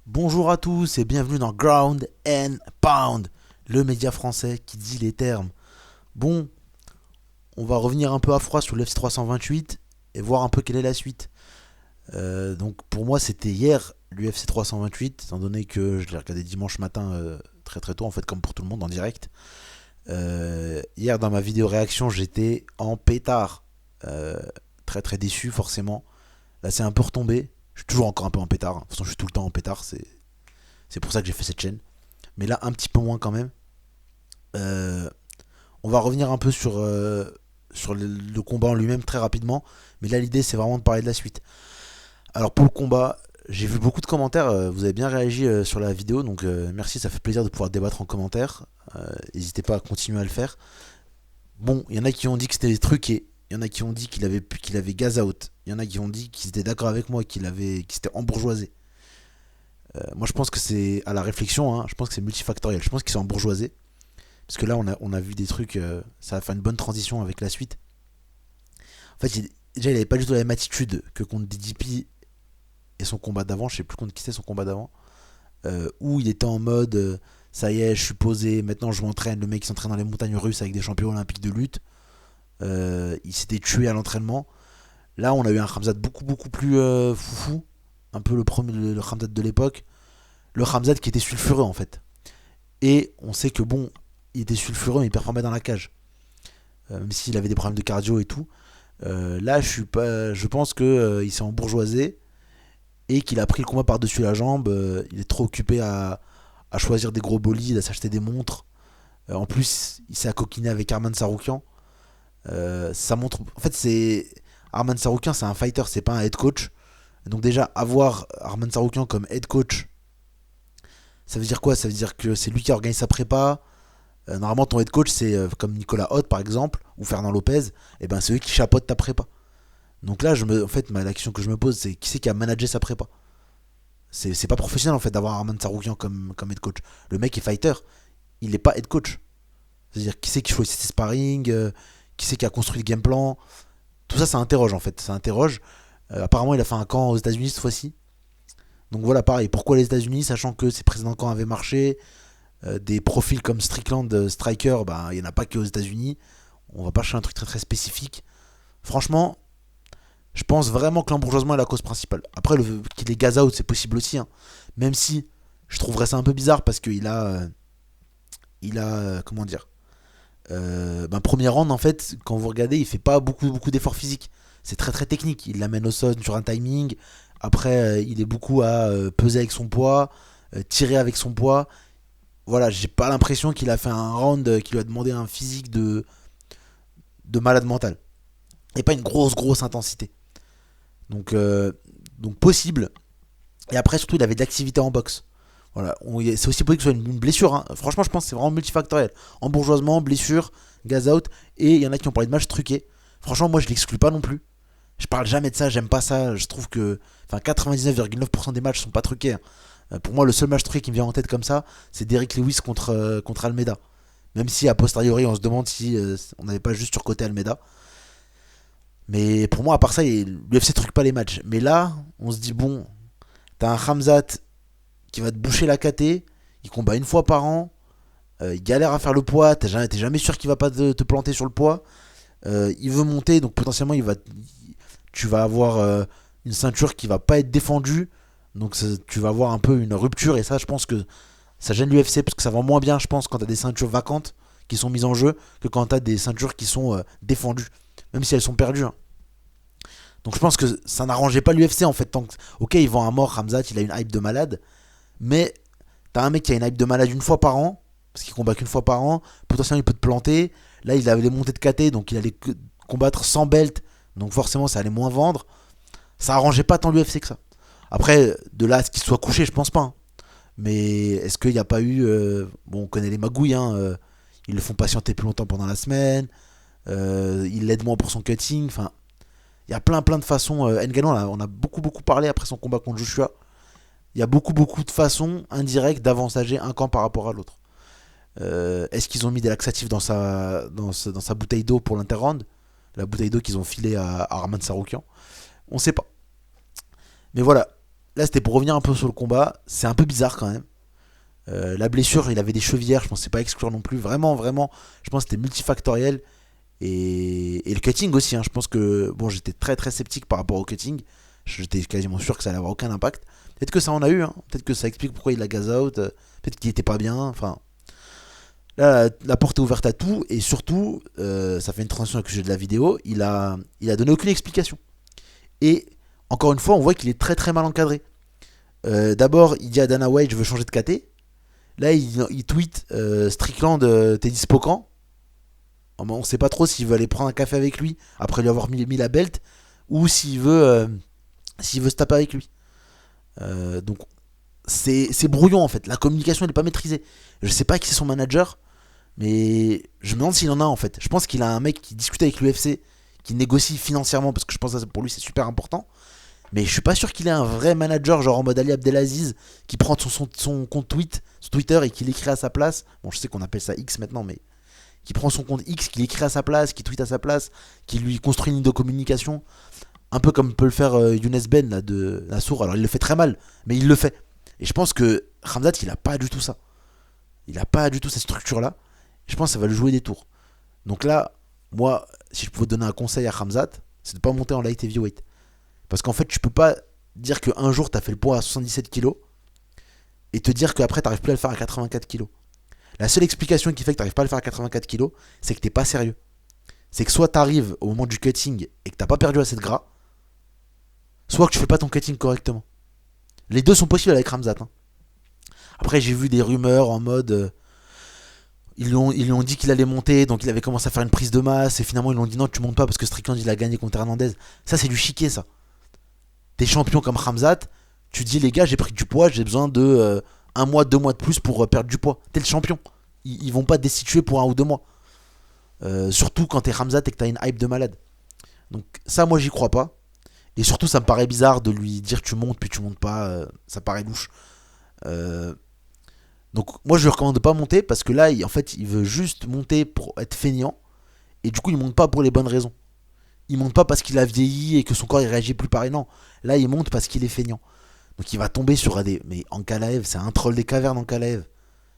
Bonjour à tous et bienvenue dans Ground and Pound, le média français qui dit les termes. Bon, on va revenir un peu à froid sur l'UFC 328 et voir un peu quelle est la suite. Donc pour moi c'était hier l'UFC 328, étant donné que je l'ai regardé dimanche matin très très tôt, en fait comme pour tout le monde en direct. Hier dans ma vidéo réaction j'étais en pétard. Euh, Très très déçu forcément. Là c'est un peu retombé. Je suis toujours encore un peu en pétard. De toute façon je suis tout le temps en pétard, c'est pour ça que j'ai fait cette chaîne. Mais là, un petit peu moins quand même. Euh, on va revenir un peu sur le combat en lui-même très rapidement. Mais là, l'idée, c'est vraiment de parler de la suite. Alors, pour le combat, j'ai vu beaucoup de commentaires. Vous avez bien réagi sur la vidéo. Donc, merci, ça fait plaisir de pouvoir débattre en commentaire. N'hésitez pas à continuer à le faire. Bon, il y en a qui ont dit que c'était truqué. Il y en a qui ont dit qu'il avait gaz out. Il y en a qui ont dit qu'ils étaient d'accord avec moi, qu'il s'était embourgeoisé. Moi, je pense que c'est à la réflexion, hein, je pense que c'est multifactoriel. Je pense qu'ils sont embourgeoisés. Parce que là, on a vu des trucs. Ça va faire une bonne transition avec la suite. En fait, déjà, il avait pas du tout la même attitude que contre DDP et son combat d'avant. Je sais plus contre qui c'est son combat d'avant. Où il était en mode ça y est, je suis posé, maintenant je m'entraîne. Le mec qui s'entraîne dans les montagnes russes avec des champions olympiques de lutte. Il s'était tué à l'entraînement. Là, on a eu un Khamzat beaucoup, beaucoup plus foufou. Un peu le premier, le Khamzat de l'époque. Le Khamzat qui était sulfureux en fait. Et on sait que bon, il était sulfureux, mais il performait dans la cage. Même s'il avait des problèmes de cardio et tout. Là, je pense que il s'est embourgeoisé et qu'il a pris le combat par-dessus la jambe. Il est trop occupé à choisir des gros bolides, à s'acheter des montres. En plus, il s'est accoquiné avec Arman Saroukian. Ça montre. En fait, c'est. Arman Saroukian, c'est un fighter, c'est pas un head coach. Donc, déjà, avoir Arman Saroukian comme head coach, ça veut dire quoi? Ça veut dire que c'est lui qui organise sa prépa. Normalement, ton head coach, c'est comme Nicolas Hoth, par exemple, ou Fernand Lopez. Et ben, c'est eux qui chapeautent ta prépa. Donc là, en fait, la question que je me pose, c'est qui c'est qui a managé sa prépa? C'est pas professionnel, en fait, d'avoir Arman Saroukian comme head coach. Le mec est fighter. Il est pas head coach. C'est-à-dire, qui c'est qui choisit ses sparring, qui c'est qui a construit le game plan. Tout ça, ça interroge, en fait. Ça interroge. Apparemment, il a fait un camp aux États-Unis cette fois-ci. Donc voilà, pareil. Pourquoi les États-Unis, sachant que ses précédents camps avaient marché? Des profils comme Strickland, Striker, bah, il n'y en a pas que aux États-Unis. On va pas chercher un truc très très spécifique. Franchement, je pense vraiment que l'embourgeoisement est la cause principale. Après, qu'il est gaz out, c'est possible aussi. Hein. Même si je trouverais ça un peu bizarre parce qu'il a. Comment dire premier round, en fait, quand vous regardez, il fait pas beaucoup d'efforts physiques. C'est très très technique. Il l'amène au sol sur un timing. Après, il est beaucoup à peser avec son poids, tirer avec son poids. Voilà, j'ai pas l'impression qu'il a fait un round qui lui a demandé un physique de malade mental. Et pas une grosse intensité. Donc, euh, donc possible. Et après, surtout, il avait de l'activité en boxe. Voilà, c'est aussi possible que ce soit une blessure. Hein. Franchement, je pense que c'est vraiment multifactoriel. Embourgeoisement, blessure, gaz out. Et il y en a qui ont parlé de match truqué. Franchement, moi, je l'exclus pas non plus. Je parle jamais de ça, j'aime pas ça. Je trouve que 99,9% des matchs sont pas truqués. Hein. Pour moi, le seul match truqué qui me vient en tête comme ça, c'est Derrick Lewis contre Almeida. Même si, a posteriori, on se demande si on n'avait pas juste surcoté Almeida. Mais pour moi, à part ça, l'UFC truque pas les matchs. Mais là, on se dit, bon, t'as un Khamzat qui va te boucher la KT, il combat une fois par an, il galère à faire le poids, t'es jamais sûr qu'il va pas te planter sur le poids. Il veut monter, donc potentiellement, tu vas avoir une ceinture qui va pas être défendue. Donc tu vas avoir un peu une rupture. Et ça, je pense que ça gêne l'UFC parce que ça va moins bien, je pense, quand t'as des ceintures vacantes qui sont mises en jeu que quand t'as des ceintures qui sont défendues, même si elles sont perdues. Hein. Donc je pense que ça n'arrangeait pas l'UFC en fait. Ok, ils vont à mort, Ramzat, il a une hype de malade, mais t'as un mec qui a une hype de malade une fois par an, parce qu'il combat qu'une fois par an, potentiellement il peut te planter. Là, il avait les montées de KT, donc il allait combattre sans belt, donc forcément ça allait moins vendre. Ça arrangeait pas tant l'UFC que ça. Après, de là à ce qu'il soit couché, je pense pas. Hein. Mais est-ce qu'il n'y a pas eu. Bon, on connaît les magouilles, hein, ils le font patienter plus longtemps pendant la semaine, ils l'aident moins pour son cutting. Enfin, il y a plein de façons. Ngannou, on a beaucoup parlé après son combat contre Joshua. Il y a beaucoup de façons indirectes d'avantager un camp par rapport à l'autre. Est-ce qu'ils ont mis des laxatifs dans sa bouteille d'eau pour l'interround? La bouteille d'eau qu'ils ont filée à Arman Saroukian? On sait pas. Mais voilà, là, c'était pour revenir un peu sur le combat. C'est un peu bizarre quand même. La blessure, il avait des chevillères, je pensais pas exclure non plus. Vraiment, vraiment, je pense que c'était multifactoriel. Et le cutting aussi, hein. Je pense que bon, j'étais très très sceptique par rapport au cutting. J'étais quasiment sûr que ça allait avoir aucun impact. Peut-être que ça en a eu, hein. Peut-être que ça explique pourquoi il a gaz out. Peut-être qu'il était pas bien. Enfin, là, la porte est ouverte à tout. Et surtout, ça fait une transition avec le sujet de la vidéo. Il a donné aucune explication. Et encore une fois, on voit qu'il est très très mal encadré. D'abord, il dit à Dana White, je veux changer de KT. Là, il tweet Strickland, t'es dispo quand? On sait pas trop s'il veut aller prendre un café avec lui après lui avoir mis la belt ou s'il veut se taper avec lui. Donc c'est brouillon en fait. La communication elle est pas maîtrisée. Je sais pas qui c'est son manager, mais je me demande s'il en a en fait. Je pense qu'il a un mec qui discute avec l'UFC, qui négocie financièrement parce que je pense que pour lui c'est super important. Mais je suis pas sûr qu'il ait un vrai manager genre en mode Ali Abdelaziz qui prend son compte son Twitter et qui l'écrit à sa place. Bon, je sais qu'on appelle ça X maintenant, mais qui prend son compte X, qui l'écrit à sa place, qui tweet à sa place, qui lui construit une ligne de communication, un peu comme peut le faire Younes Ben là, de Nassour. Alors il le fait très mal, mais il le fait. Et je pense que Khamzat, il a pas du tout ça. Il a pas du tout cette structure-là. Je pense que ça va lui jouer des tours. Donc là, moi, si je pouvais donner un conseil à Khamzat, c'est de pas monter en light heavyweight. Parce qu'en fait, tu peux pas dire qu'un jour t'as fait le poids à 77 kilos et te dire qu'après t'arrives plus à le faire à 84 kilos. La seule explication qui fait que t'arrives pas à le faire à 84 kilos, c'est que t'es pas sérieux. C'est que soit t'arrives au moment du cutting et que t'as pas perdu assez de gras, soit que tu fais pas ton cutting correctement. Les deux sont possibles avec Khamzat. Hein. Après, j'ai vu des rumeurs en mode. Ils lui ont dit qu'il allait monter, donc il avait commencé à faire une prise de masse, et finalement ils lui ont dit non, tu montes pas parce que Strickland il a gagné contre Hernandez. Ça, c'est du chiquet, ça. T'es champion comme Khamzat, tu dis les gars, j'ai pris du poids, j'ai besoin de un mois, 2 mois de plus pour perdre du poids. T'es le champion. Ils vont pas te destituer pour 1 ou 2 mois. Surtout quand t'es Khamzat et que t'as une hype de malade. Donc ça, moi, j'y crois pas. Et surtout, ça me paraît bizarre de lui dire tu montes puis tu montes pas. Ça paraît louche. Euh, donc moi, je lui recommande de pas monter parce que là, en fait, il veut juste monter pour être feignant. Et du coup, il monte pas pour les bonnes raisons. Il monte pas parce qu'il a vieilli et que son corps il réagit plus pareil. Non. Là, il monte parce qu'il est feignant. Donc il va tomber sur des. Mais Ankalaev, c'est un troll des cavernes, Ankalaev.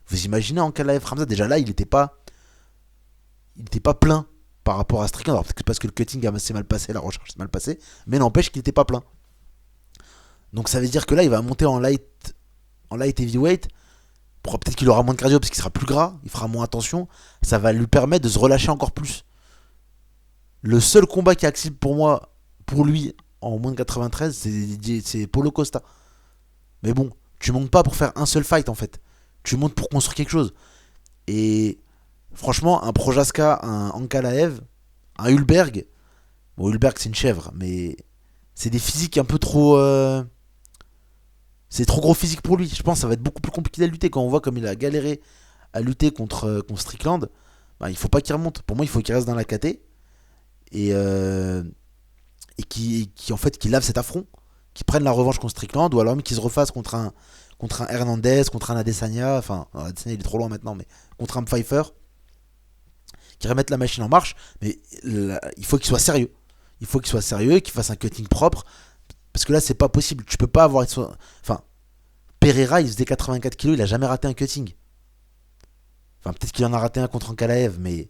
Vous imaginez Ankalaev Khamzat? Déjà là, il était pas plein par rapport à Strickland. Alors peut-être que parce que le cutting s'est mal passé, la recherche s'est mal passée, mais n'empêche qu'il était pas plein. Donc ça veut dire que là, il va monter en light heavyweight. Peut-être qu'il aura moins de cardio parce qu'il sera plus gras, il fera moins attention. Ça va lui permettre de se relâcher encore plus. Le seul combat qui est accessible pour moi, pour lui, en moins de 93, c'est Paulo Costa. Mais bon, tu montes pas pour faire un seul fight en fait. Tu montes pour construire quelque chose. Et franchement, un Projaska, un Ankalaev, un Hulberg. Bon, Hulberg c'est une chèvre, mais c'est des physiques un peu trop. C'est trop gros physique pour lui. Je pense que ça va être beaucoup plus compliqué à lutter quand on voit comme il a galéré à lutter contre Strickland. Bah, il faut pas qu'il remonte. Pour moi, il faut qu'il reste dans la KT et qui en fait qui lave cet affront, qui prenne la revanche contre Strickland ou alors même qu'il se refasse contre un Hernandez, contre un Adesanya. Enfin, Adesanya il est trop loin maintenant, mais contre un Pfeiffer, qui remette la machine en marche. Mais il faut qu'il soit sérieux. Il faut qu'il soit sérieux, qu'il fasse un cutting propre. Parce que là, c'est pas possible. Tu peux pas avoir. Enfin, Pereira, il faisait 84 kilos, il a jamais raté un cutting. Enfin, peut-être qu'il en a raté un contre Ankalaev, mais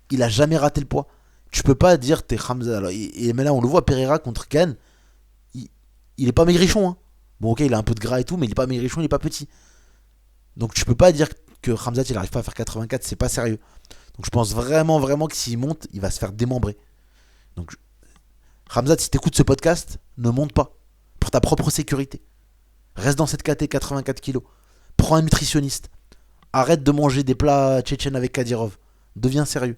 il a jamais raté le poids. Tu peux pas dire t'es Khamzat. Mais là, on le voit, Pereira contre Khan, il, il est pas maigrichon. Hein. Bon, ok, il a un peu de gras et tout, mais il est pas maigrichon, il est pas petit. Donc tu peux pas dire que Khamzat il arrive pas à faire 84, c'est pas sérieux. Donc je pense vraiment, vraiment que s'il monte, il va se faire démembrer. Donc Khamzat, si t'écoutes ce podcast, ne monte pas. Pour ta propre sécurité. Reste dans cette KT 84 kilos. Prends un nutritionniste. Arrête de manger des plats tchétchènes avec Kadyrov. Deviens sérieux.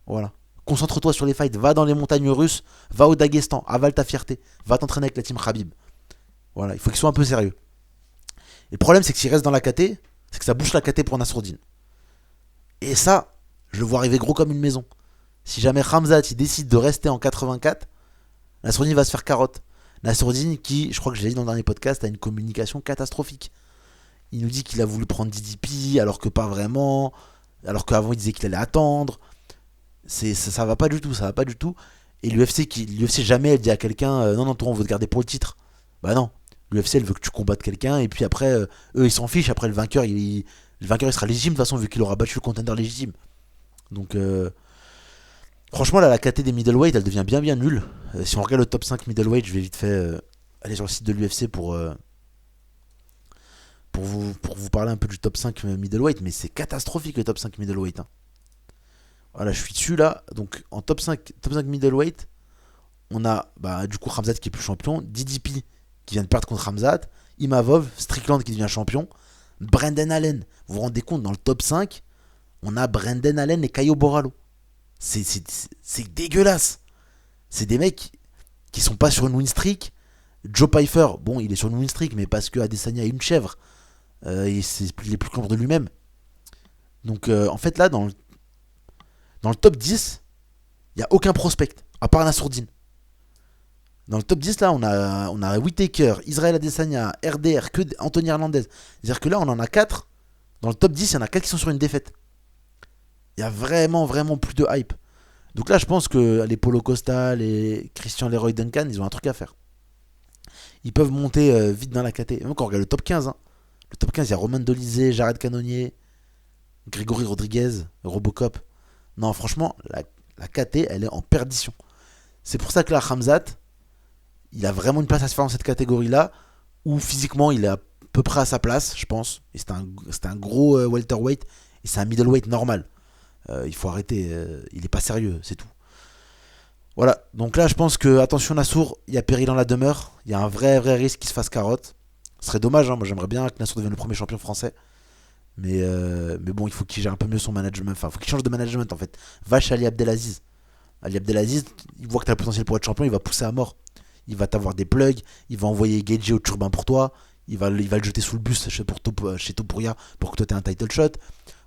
Voilà. Concentre-toi sur les fights. Va dans les montagnes russes. Va au Daghestan. Avale ta fierté. Va t'entraîner avec la team Khabib. Voilà. Il faut qu'il soit un peu sérieux. Et le problème, c'est que s'il reste dans la KT, c'est que ça bouche la KT pour Nassourdine. Et ça, je le vois arriver gros comme une maison. Si jamais Khamzat il décide de rester en 84, Nassourdine va se faire carotte. Nassourdine qui, je crois que je l'ai dit dans le dernier podcast, a une communication catastrophique. Il nous dit qu'il a voulu prendre DDP alors que pas vraiment, alors qu'avant il disait qu'il allait attendre. Ça va pas du tout, ça va pas du tout. Et l'UFC jamais elle dit à quelqu'un non non toi on veut te garder pour le titre. Bah non, l'UFC elle veut que tu combattes quelqu'un et puis après, eux ils s'en fichent. Après le vainqueur il sera légitime de toute façon vu qu'il aura battu le contender légitime. Donc franchement là la KT des middleweight elle devient bien bien nulle. Si on regarde le top 5 middleweight, je vais vite fait aller sur le site de l'UFC pour vous parler un peu du top 5 middleweight, mais c'est catastrophique le top 5 middleweight. Hein. Voilà, je suis dessus là. Donc en top 5 middleweight, on a bah, du coup Khamzat qui est plus champion, DDP qui vient de perdre contre Khamzat, Imavov, Strickland qui devient champion, Brendan Allen. Vous vous rendez compte, dans le top 5, on a Brendan Allen et Caio Borralho. C'est dégueulasse. C'est des mecs qui sont pas sur une win streak. Joe Pyfer, bon, il est sur une win streak, mais parce que Adesanya est une chèvre. Il est plus contre de lui-même. Donc en fait là, dans le top 10, il n'y a aucun prospect, à part Nassourdine. Dans le top 10, là, on a Whittaker, Israël Adesanya, RDR, que Anthony Hernandez. C'est-à-dire que là, on en a 4. Dans le top 10, il y en a 4 qui sont sur une défaite. Il y a vraiment, vraiment plus de hype. Donc là, je pense que les Paulo Costa, les Christian Leroy Duncan, ils ont un truc à faire. Ils peuvent monter vite dans la KT. Et même quand on regarde le top 15, hein. Le top 15, il y a Roman Dolizé, Jared Cannonier, Grégory Rodriguez, Robocop. Non, franchement, la KT, elle est en perdition. C'est pour ça que là, Khamzat, il a vraiment une place à se faire dans cette catégorie-là, où physiquement, il est à peu près à sa place, je pense. Et c'est un gros welterweight, et c'est un middleweight normal. Il faut arrêter, il est pas sérieux, c'est tout. Voilà, donc là, je pense que, attention Nassour, il y a péril dans la demeure. Il y a un vrai risque qu'il se fasse carotte. Ce serait dommage, hein. Moi j'aimerais bien que Nassour devienne le premier champion français. Mais bon, il faut qu'il gère un peu mieux son management. Enfin, il faut qu'il change de management en fait. Va chez Ali Abdelaziz. Ali Abdelaziz, il voit que tu as le potentiel pour être champion, il va pousser à mort. Il va t'avoir des plugs, il va envoyer Geji au turbin pour toi, il va le jeter sous le bus chez Topuria pour que toi t'aies un title shot.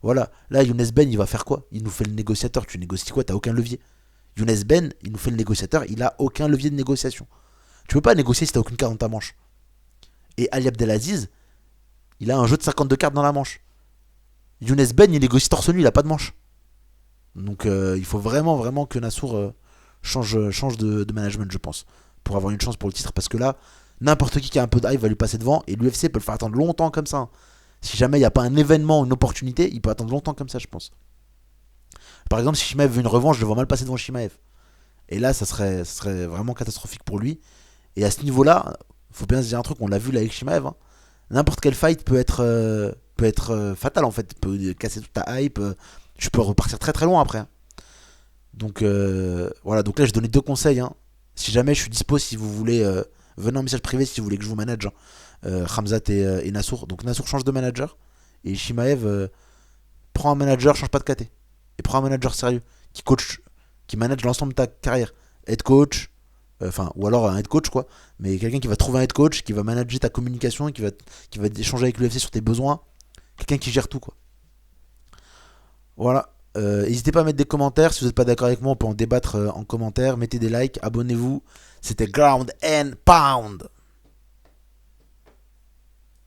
Voilà, là Younes Ben il va faire quoi? Il nous fait le négociateur, tu négocies quoi? T'as aucun levier. Younes Ben, il nous fait le négociateur, il a aucun levier de négociation. Tu peux pas négocier si t'as aucune carte dans ta manche. Et Ali Abdelaziz, il a un jeu de 52 cartes dans la manche. Younes Ben, il négocie torse nu, il a pas de manche. Donc il faut vraiment que Nassour change de management, je pense, pour avoir une chance pour le titre. Parce que là, n'importe qui a un peu de hype va lui passer devant et l'UFC peut le faire attendre longtemps comme ça. Si jamais il n'y a pas un événement, une opportunité, il peut attendre longtemps comme ça, je pense. Par exemple, si Shimaev veut une revanche, je le vois mal passer devant Shimaev. Et là, ça serait vraiment catastrophique pour lui. Et à ce niveau-là, faut bien se dire un truc, on l'a vu là avec Shimaev. Hein. N'importe quel fight peut être fatal en fait, peut casser toute ta hype. Tu peux repartir très très loin après. Hein. Donc voilà, donc là j'ai donné deux conseils. Hein. Si jamais je suis dispo, si vous voulez, venez en message privé si vous voulez que je vous manage. Hein. Khamzat et Nassour. Donc Nassour change de manager. Et Shimaev prend un manager, change pas de KT. Et prend un manager sérieux, qui coach, qui manage l'ensemble de ta carrière. Head coach, enfin, ou alors un head coach quoi. Mais quelqu'un qui va trouver un head coach, qui va manager ta communication, qui va échanger avec l'UFC sur tes besoins. Quelqu'un qui gère tout quoi. Voilà. N'hésitez pas à mettre des commentaires. Si vous n'êtes pas d'accord avec moi, on peut en débattre en commentaire. Mettez des likes, abonnez-vous. C'était Ground and Pound.